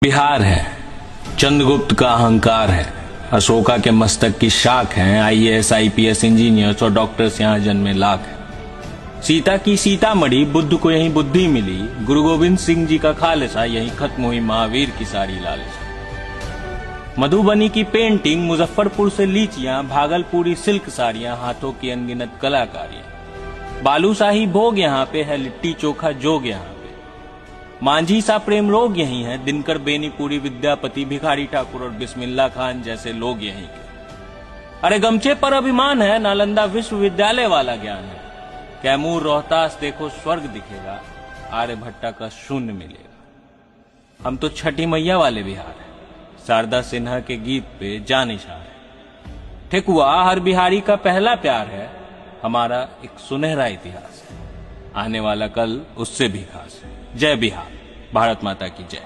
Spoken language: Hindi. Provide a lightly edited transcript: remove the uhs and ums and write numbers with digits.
बिहार है, चंद्रगुप्त का अहंकार है, अशोका के मस्तक की शाख हैं, आईएएस आईपीएस इंजीनियर्स और डॉक्टर्स यहाँ जन्मे लाख हैं। सीता की सीतामढ़ी, बुद्ध को यहीं बुद्धि मिली, गुरु गोविंद सिंह जी का खालसा, यहीं खत्म हुई महावीर की सारी लालसा। मधुबनी की पेंटिंग, मुजफ्फरपुर से लीचियां, भागलपुरी सिल्क साड़ियां, हाथों की अनगिनत कलाकारियां। बालूशाही भोग यहाँ पे है, लिट्टी चोखा जोग यहाँ पे। मांझी सा प्रेम रोग यही है, दिनकर बेनीपुरी विद्यापति, भिखारी ठाकुर और बिस्मिल्लाह खान जैसे लोग यहीं के। अरे गमछे पर अभिमान है, नालंदा विश्वविद्यालय वाला ज्ञान है। कैमूर रोहतास देखो स्वर्ग दिखेगा, आर्यभट्टा का शून्य मिलेगा। हम तो छठी मैया वाले बिहार है, शारदा सिन्हा के गीत पे जानिशान है। ठेकुआ हर बिहारी का पहला प्यार है, हमारा एक सुनहरा इतिहास है। आने वाला कल उससे भी खास है। जय बिहार, भारत माता की जय।